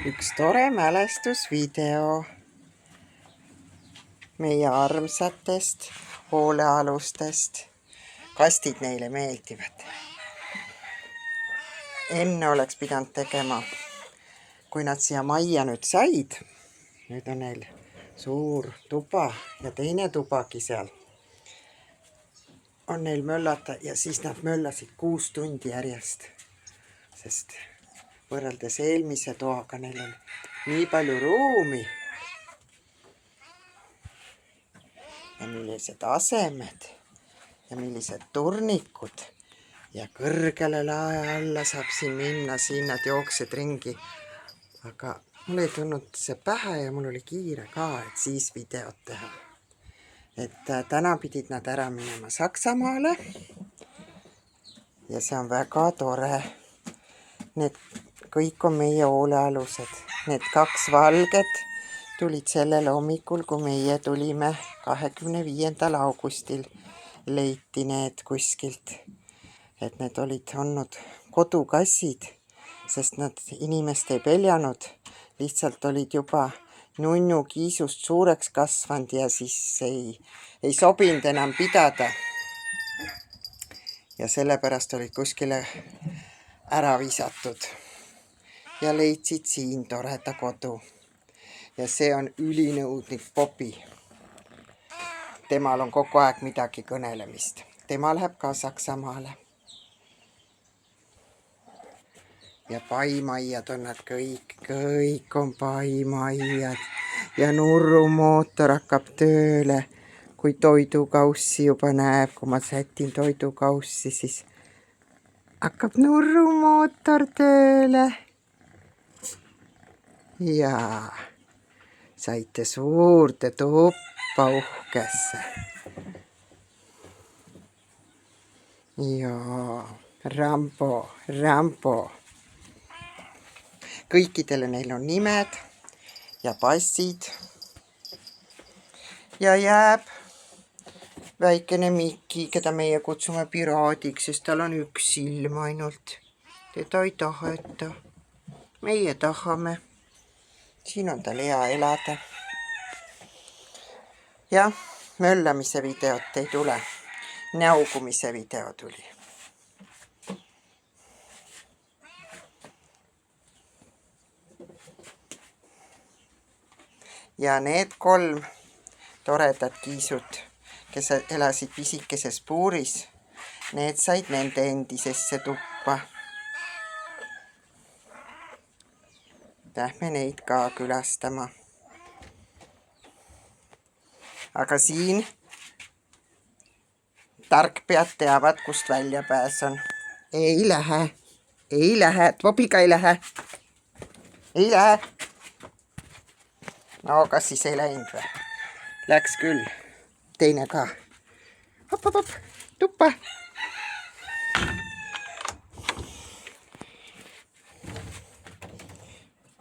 üks tore mälestusvideo meie armsatest hoolealustest. Kastid neile meeldivad. Enne oleks pidanud tegema, kui nad siia majja nüüd said. Nüüd on neil suur tuba ja teine tubagi seal. On neil möllata ja siis nad möllasid 6 tundi järjest. Sest võrreldes eelmise toaga neil on nii palju ruumi. Ja millised asemed ja millised turnikud ja kõrgele lae alla saab siin minna, siin nad jooksid ringi. Aga mul ei tulnud see pähe ja mul oli kiire ka, et siis videot teha. Et täna pidid nad ära minema Saksamaale ja see on väga tore. Need kõik on meie hoolealused. Need 2 valget tulid sellel hommikul, kui meie tulime 25. augustil. Leiti need kuskilt, et need olid olnud kodukassid, sest nad inimest ei peljanud. Lihtsalt olid juba nunnu kiisust suureks kasvanud ja siis ei sobinud enam pidada. Ja sellepärast olid kuskile ära visatud ja leidsid siin toreda kodu. Ja see on ülinõudlik Popi. Temal on kogu aeg midagi kõnelemist. Tema läheb ka Saksamaale. Ja paimaiad on nad kõik on paimaiad. Ja nurrumootor hakkab tööle, kui toidukaussi juba näeb. Kui ma sätin toidukaussi, siis hakkab nurrumootor tööle. Ja saite suurde tuppa uhkesse. Ja Rambo. Kõikidele neil on nimed ja passid. Ja jääb väikene Miki, keda meie kutsume piraadiks, sest tal on 1 silm ainult. Teda ei taheta. Meie tahame. Siin on tal hea elada. Ja möllamise videot ei tule. Näugumise video tuli. Ja need 3 toredat kiisud, kes elasid pisikeses puuris, need said nende endisesse tuppa. Lähme neid ka külastama. Aga siin tarkpead teavad, kust väljapääs on. Ei lähe, Popiga ei lähe. Ei lähe. No kas siis ei läinud või? Läks küll. Teine ka. Hop, tuppa.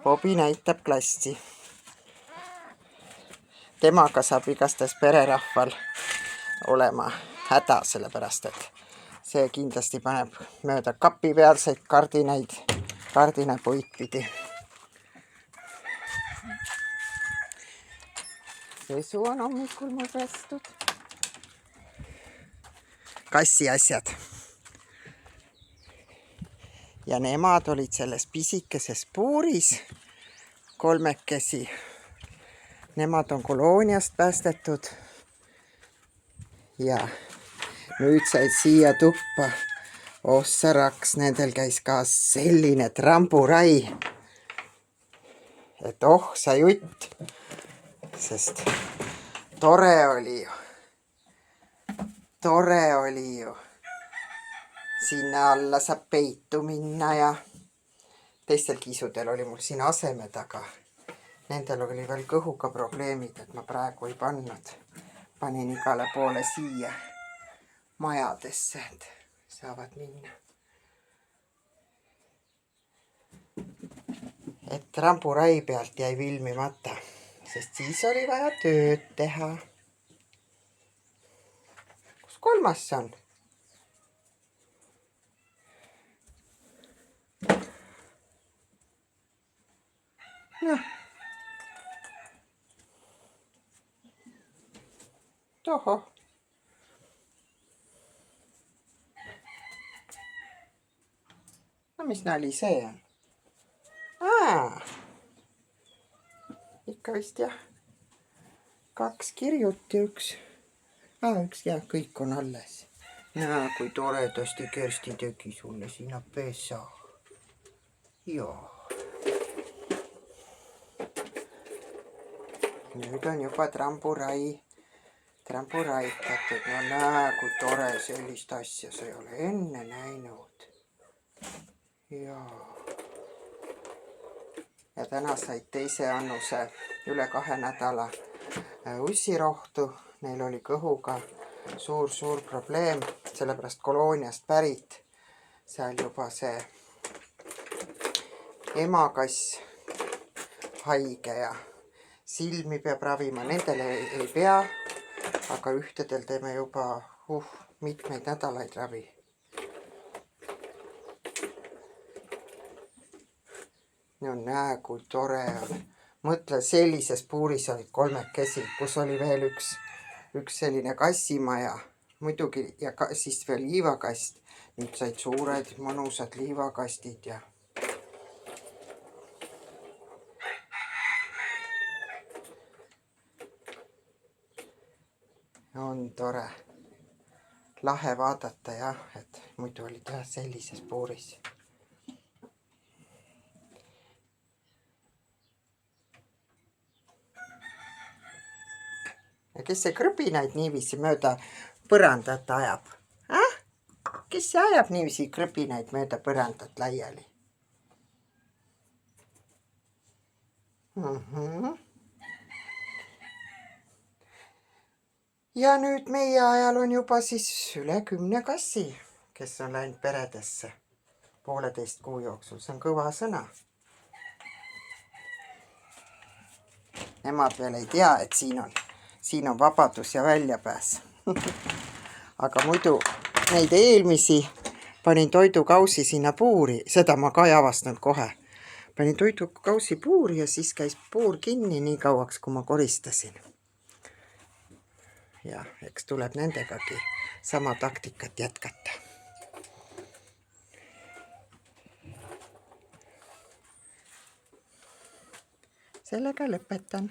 Popi näitab klassi. Temaga saab igastahes pererahval olema häda, sellepärast et see kindlasti paneb mööda kapipealseid kardinapuid pidi. Pesu on hommikul mul pestud. Kassi asjad. Ja nemad olid selles pisikeses puuris 3. Nemad on kolooniast päästetud. Ja nüüd said siia tuppa. Ossa raks, nendel käis ka selline tramburai. Et sa jutt. Sest tore oli ju. Sinna alla saab peitu minna ja teistel kiisudel oli mul siin asemed, aga nendel oli veel kõhuga probleemid, et ma praegu ei pannud. Panin igale poole siia majadesse, et saavad minna. Et ramburai pealt jäi vilmimata, sest siis oli vaja tööd teha. Kus 3. on? noh, tohoh. No mis nali see on? Ikka vist jah. 2 kirjut ja üks jah, kõik on alles. Näe, kui toredasti Kersti tegi sulle sinna pesa. Jaa. Nüüd on juba tramburaistatud. No näe, kui tore, sellist asja sa ei ole enne näinud. Jaa. Ja täna said teise annuse üle 2 nädala ussirohtu. Neil oli kõhuga suur probleem, sellepärast kolooniast pärit. Seal juba see emakass haige ja silmi peab ravima. Nendele ei pea, aga ühtedel teeme juba mitmeid nädalaid ravi. No näe, kui tore on. Mõtle, sellises puuris olid 3, kus oli veel üks selline kassimaja. Muidugi, ja siis veel liivakast. Nüüd said suured, mõnusad liivakastid ja on tore. Lahe vaadata jah, et muidu olid jah sellises puuris. Ja kes see krõbinaid niiviisi mööda põrandat ajab? Kes see ajab niiviisi krõbinaid mööda põrandat laiali? Ja nüüd meie ajal on juba siis üle 10 kassi, kes on läinud peredesse 1,5 kuu jooksul. See on kõva sõna. Nemad veel ei tea, et siin on vabadus ja väljapääs. Aga muidu neid eelmisi panin toidukausi sinna puuri, seda ma ka ei avastanud kohe. Panin toidukausi puuri ja siis käis puur kinni nii kauaks, kui ma koristasin. Ja eks tuleb nendegagi sama taktikat jätkata. Sellega lõpetan.